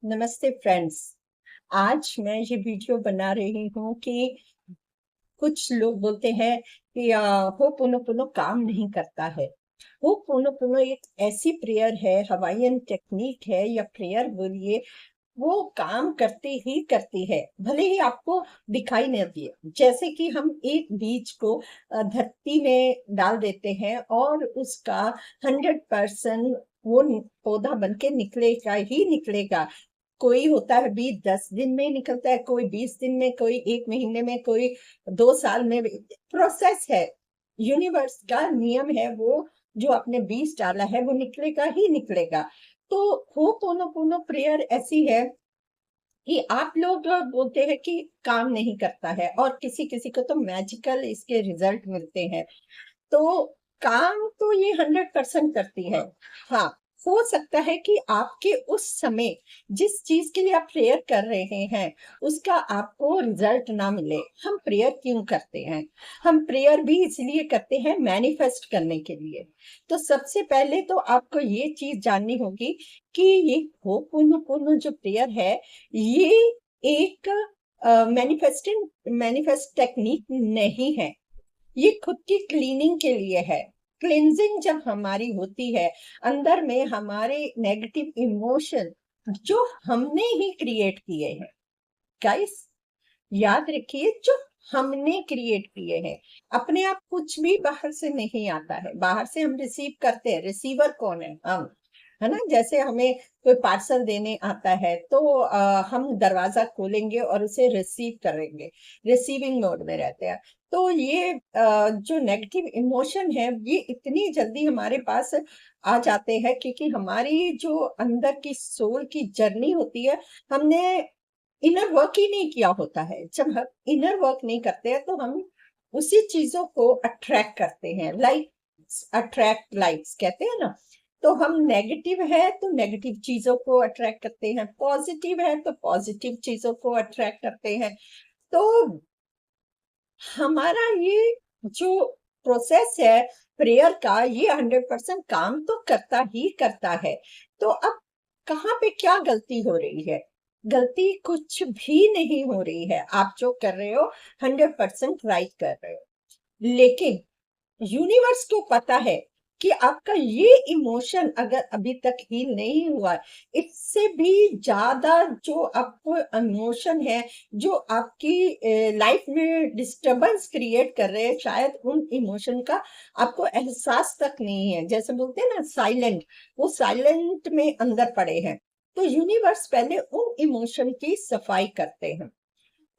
नमस्ते फ्रेंड्स। आज मैं ये वीडियो बना रही हूँ कि कुछ लोग बोलते हैं कि होपोनोपोनो काम नहीं करता है। होपोनोपोनो एक ऐसी प्रेयर है, हवाईयन टेक्निक है या प्रेयर बोलिए, वो काम करती ही करती है, भले ही आपको दिखाई न दिए। जैसे कि हम एक बीज को धरती में डाल देते हैं और उसका 100% वो पौधा बन के निकलेगा ही निकलेगा। कोई होता है बीज 10 दिन में निकलता है, कोई 20 दिन में, कोई 1 महीने में, कोई 2 साल में। प्रोसेस है, यूनिवर्स का नियम है। वो जो आपने बीज डाला है वो निकलेगा ही निकलेगा। तो होपोनोपोनो प्रेयर ऐसी है कि आप लोग बोलते हैं कि काम नहीं करता है और किसी किसी को तो मैजिकल इसके रिजल्ट मिलते हैं। तो काम तो ये 100% करती है। हाँ, हो सकता है कि आपके उस समय जिस चीज के लिए आप प्रेयर कर रहे हैं उसका आपको रिजल्ट ना मिले। हम प्रेयर क्यों करते हैं? हम प्रेयर भी इसलिए करते हैं मैनिफेस्ट करने के लिए। तो सबसे पहले तो आपको ये चीज जाननी होगी कि ये होपोनोपोनो जो प्रेयर है, ये एक मैनिफेस्ट टेक्निक नहीं है। ये खुद की क्लीनिंग के लिए है। क्लींजिंग जब हमारी होती है, अंदर में हमारे नेगेटिव इमोशन जो हमने ही क्रिएट किए हैं, गाइस याद रखिए, जो हमने क्रिएट किए हैं। अपने आप कुछ भी बाहर से नहीं आता है, बाहर से हम रिसीव करते हैं। रिसीवर कौन है? हम, है ना। जैसे हमें कोई पार्सल देने आता है तो हम दरवाजा खोलेंगे और उसे रिसीव करेंगे, रिसीविंग मोड में रहते हैं। तो ये जो नेगेटिव इमोशन है ये इतनी जल्दी हमारे पास आ जाते हैं क्योंकि हमारी जो अंदर की सोल की जर्नी होती है, हमने इनर वर्क ही नहीं किया होता है। जब हम इनर वर्क नहीं करते हैं तो हम उसी चीजों को अट्रैक्ट करते हैं। लाइक अट्रैक्ट लाइक्स कहते हैं ना। तो हम नेगेटिव है तो नेगेटिव चीजों को अट्रैक्ट करते हैं, पॉजिटिव है तो पॉजिटिव चीजों को अट्रैक्ट करते हैं। तो हमारा ये जो प्रोसेस है प्रेयर का, ये 100% काम तो करता ही करता है। तो अब कहाँ पे क्या गलती हो रही है? गलती कुछ भी नहीं हो रही है। आप जो कर रहे हो 100% राइट कर रहे हो। लेकिन यूनिवर्स को पता है कि आपका ये इमोशन अगर अभी तक हील नहीं हुआ, इससे भी ज्यादा जो आपको इमोशन है, जो आपकी लाइफ में डिस्टरबेंस क्रिएट कर रहे हैं, शायद उन इमोशन का आपको एहसास तक नहीं है। जैसे बोलते हैं ना साइलेंट, वो साइलेंट में अंदर पड़े हैं। तो यूनिवर्स पहले उन इमोशन की सफाई करते हैं।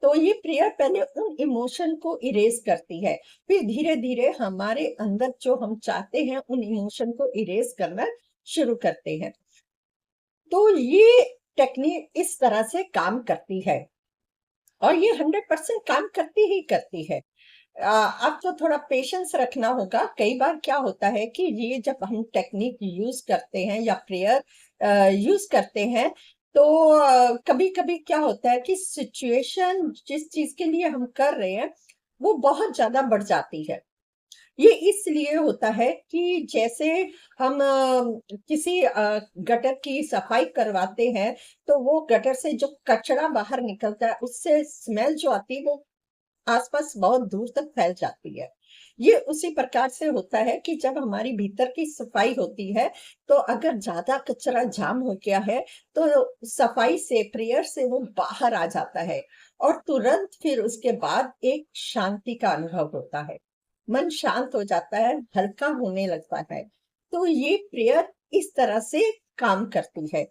तो ये प्रेयर पहले उन इमोशन को इरेज करती है, फिर धीरे धीरे हमारे अंदर जो हम चाहते हैं उन इमोशन को इरेज करना शुरू करते हैं। तो ये टेक्निक इस तरह से काम करती है और ये 100% काम करती ही करती है। आपको थोड़ा पेशेंस रखना होगा। कई बार क्या होता है कि ये जब हम टेक्निक यूज करते हैं या प्रेयर यूज करते हैं तो कभी कभी क्या होता है कि सिचुएशन जिस चीज के लिए हम कर रहे हैं वो बहुत ज्यादा बढ़ जाती है। ये इसलिए होता है कि जैसे हम किसी गटर की सफाई करवाते हैं तो वो गटर से जो कचरा बाहर निकलता है उससे स्मेल जो आती है वो आसपास बहुत दूर तक फैल जाती है। ये उसी प्रकार से होता है कि जब हमारी भीतर की सफाई होती है तो अगर ज्यादा कचरा जाम हो गया है तो सफाई से, प्रेयर से वो बाहर आ जाता है और तुरंत फिर उसके बाद एक शांति का अनुभव होता है। मन शांत हो जाता है, हल्का होने लगता है। तो ये प्रेयर इस तरह से काम करती है।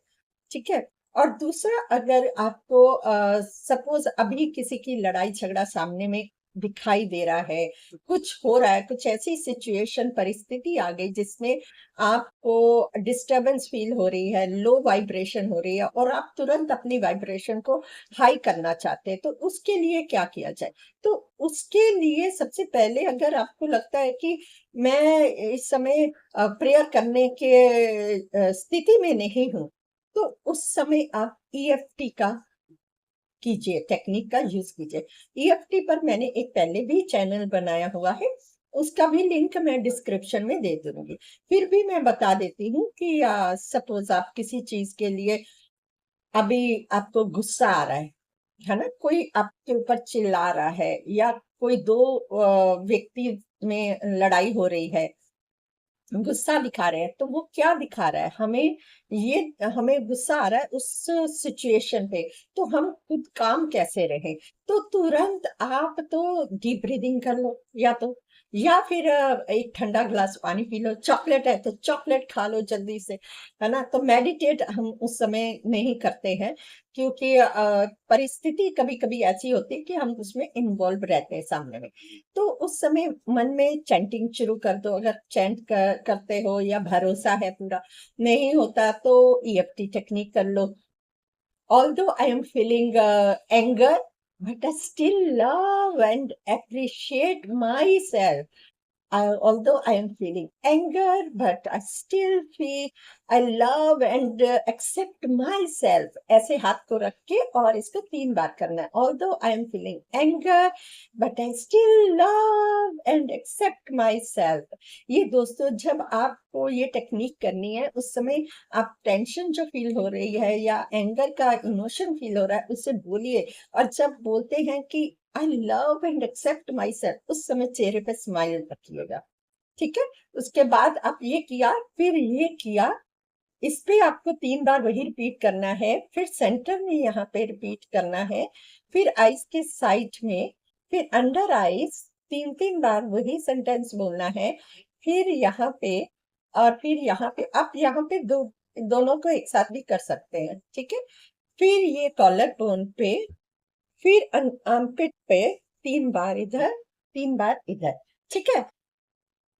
ठीक है। और दूसरा, अगर आपको सपोज अभी किसी की लड़ाई झगड़ा सामने में दिखाई दे रहा है, कुछ हो रहा है, कुछ ऐसी सिचुएशन परिस्थिति आ गई जिसमें आपको डिस्टरबेंस फील हो रही है, लो वाइब्रेशन हो रही है और आप तुरंत अपनी वाइब्रेशन को हाई करना चाहते हैं, तो उसके लिए क्या किया जाए? तो उसके लिए सबसे पहले, अगर आपको लगता है कि मैं इस समय प्रेयर करने के स्थिति में नहीं हूँ, तो उस समय आप ईएफटी का कीजिए, टेक्निक का यूज कीजिए। ईएफटी पर मैंने एक पहले भी चैनल बनाया हुआ है, उसका भी लिंक मैं डिस्क्रिप्शन में दे दूंगी। फिर भी मैं बता देती हूँ कि सपोज आप किसी चीज के लिए अभी आपको गुस्सा आ रहा है ना? कोई आपके ऊपर चिल्ला रहा है या कोई 2 व्यक्ति में लड़ाई हो रही है, गुस्सा दिखा रहे हैं, तो वो क्या दिखा रहा है? ये हमें गुस्सा आ रहा है उस सिचुएशन पे, तो हम खुद काम कैसे रहें? तो तुरंत आप तो डीप ब्रीथिंग कर लो या फिर एक ठंडा ग्लास पानी पी लो, चॉकलेट है तो चॉकलेट खा लो जल्दी से, है ना? तो मेडिटेट हम उस समय नहीं करते हैं क्योंकि परिस्थिति कभी-कभी ऐसी होती है कि हम उसमें इन्वॉल्व रहते हैं सामने में। तो उस समय मन में चैंटिंग शुरू कर दो, अगर चैंट करते हो या भरोसा है पूरा, नहीं होता तो ईएफटी टेक्निक कर लो। Although I am feeling anger, but I still love and appreciate myself. Although I am feeling anger, but I still feel I love and accept myself. ऐसे हाथ को रख के और इसको 3 बार करना है. Although I am feeling anger, but I still love and accept myself. ये दोस्तों जब आपको ये टेक्निक करनी है, उस समय आप टेंशन जो फील हो रही है या एंगर का इमोशन फील हो रहा है, उससे बोलिए और जब बोलते हैं कि I love and accept myself उस समय चेहरे पे स्माइल रखिएगा, ठीक है? उसके बाद आप ये किया, फिर ये किया, इस पे आपको 3 बार वही रिपीट करना है, फिर सेंटर में यहाँ पे रिपीट करना है, फिर आईज के साइड में, फिर अंडर आईज 3-3 बार वही सेंटेंस बोलना है, फिर यहाँ पे और फिर यहाँ पे आप यहाँ पे दोनों को एक साथ भी कर सकते हैं, ठीक है? फिर ये कॉलर बोन पे फिर आर्मपिट पे 3 बार इधर, 3 बार इधर, ठीक है?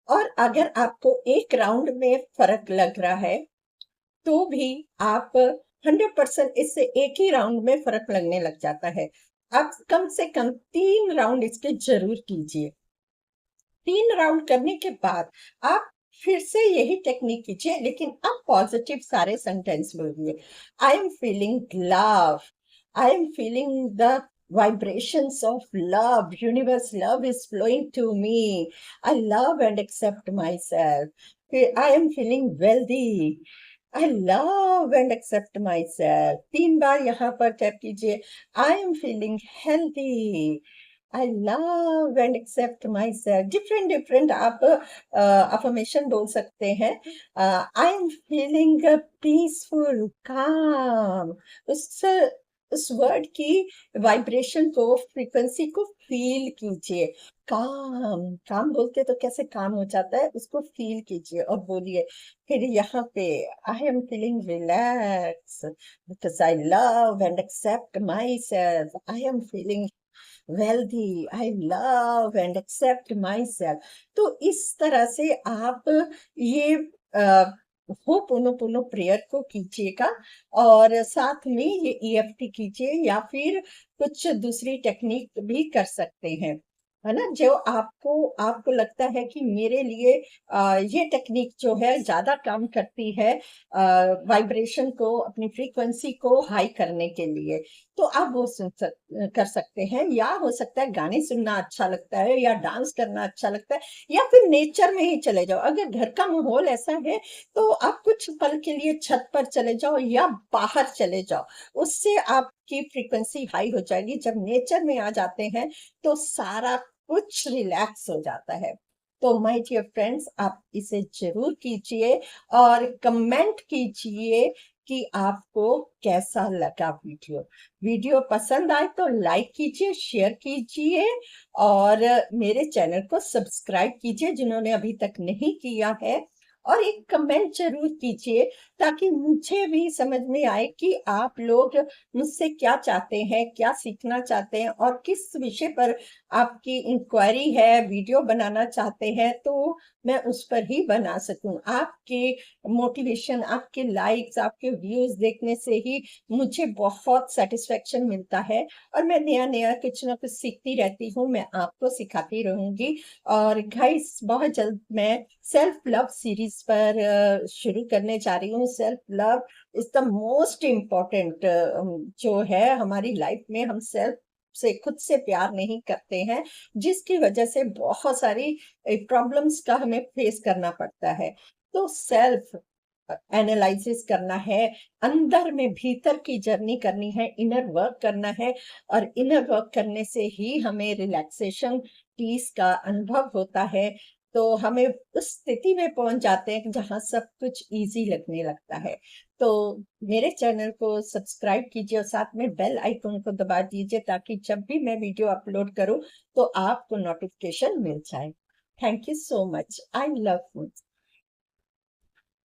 और अगर आपको एक राउंड में फ़र्क लग रहा है, तो भी आप 100% इससे एक ही राउंड में फ़र्क लगने लग जाता है। आप कम से कम 3 राउंड इसके ज़रूर कीजिए। 3 राउंड करने के बाद आप फिर से यही टेक्निक कीजिए, लेकिन अब पॉज़िटिव सारे सेंटेंस बोलिए। आई am feeling love, I am feeling the vibrations of love. Universe love is flowing to me. I love and accept myself. I am feeling wealthy. I love and accept myself. 3 बार यहाँ पर tap कीजिए. I am feeling healthy. I love and accept myself. Different आप affirmation बोल सकते हैं. I am feeling peaceful, calm. उस उस word की वाइब्रेशन को फ्रीक्वेंसी को फील कीजिए. काम काम बोलते तो कैसे काम हो जाता है उसको फील कीजिए और बोलिए. फिर यहाँ पे I am feeling relax because I love and accept myself. I am feeling wealthy. I love and accept myself. तो इस तरह से आप ये होपोनोपोनो प्रेयर को कीजिएगा और साथ में ये ईएफटी कीजिए या फिर कुछ दूसरी टेक्निक भी कर सकते हैं, है ना? जो आपको आपको लगता है कि मेरे लिए ये टेक्निक जो है ज़्यादा काम करती है वाइब्रेशन को, अपनी फ्रीक्वेंसी को हाई करने के लिए, तो आप वो कर सकते हैं या हो सकता है गाने सुनना अच्छा लगता है या डांस करना अच्छा लगता है या फिर नेचर में ही चले जाओ। अगर घर का माहौल ऐसा है तो आप कुछ पल के लिए छत पर चले जाओ या बाहर चले जाओ, उससे आपकी फ्रीक्वेंसी हाई हो जाएगी। जब नेचर में आ जाते हैं तो सारा कुछ रिलैक्स हो जाता है। तो माय डियर फ्रेंड्स, आप इसे ज़रूर कीजिए और कमेंट कीजिए कि आपको कैसा लगा वीडियो। वीडियो पसंद आए तो लाइक कीजिए, शेयर कीजिए और मेरे चैनल को सब्सक्राइब कीजिए जिन्होंने अभी तक नहीं किया है और एक कमेंट ज़रूर कीजिए ताकि मुझे भी समझ में आए कि आप लोग मुझसे क्या चाहते हैं, क्या सीखना चाहते हैं और किस विषय पर आपकी इंक्वायरी है, वीडियो बनाना चाहते हैं, तो मैं उस पर ही बना सकूँ। आपके मोटिवेशन, आपके लाइक्स, आपके व्यूज़ देखने से ही मुझे बहुत सैटिस्फैक्शन मिलता है और मैं नया-नया कुछ ना कुछ सीखती रहती हूँ, मैं आपको सिखाती रहूँगी। और गाइस बहुत जल्द मैं सेल्फ लव सीरीज़ पर शुरू करने जा रही हूँ। Self love is the most important जो है हमारी लाइफ में हम सेल्फ से खुद से प्यार नहीं करते हैं, जिसकी वजह से बहुत सारी प्रॉब्लम्स का हमें फेस करना पड़ता है। तो सेल्फ एनालिसिस करना है, अंदर में भीतर की जर्नी करनी है, इनर वर्क करना है, और इनर वर्क करने से ही हमें रिलैक्सेशन, पीस का अनुभव होता है। तो हमें उस स्थिति में पहुंच जाते हैं जहां सब कुछ इजी लगने लगता है। तो मेरे चैनल को सब्सक्राइब कीजिए और साथ में बेल आइकन को दबा दीजिए, ताकि जब भी मैं वीडियो अपलोड करूं तो आपको नोटिफिकेशन मिल जाए। Thank you so much. I love food.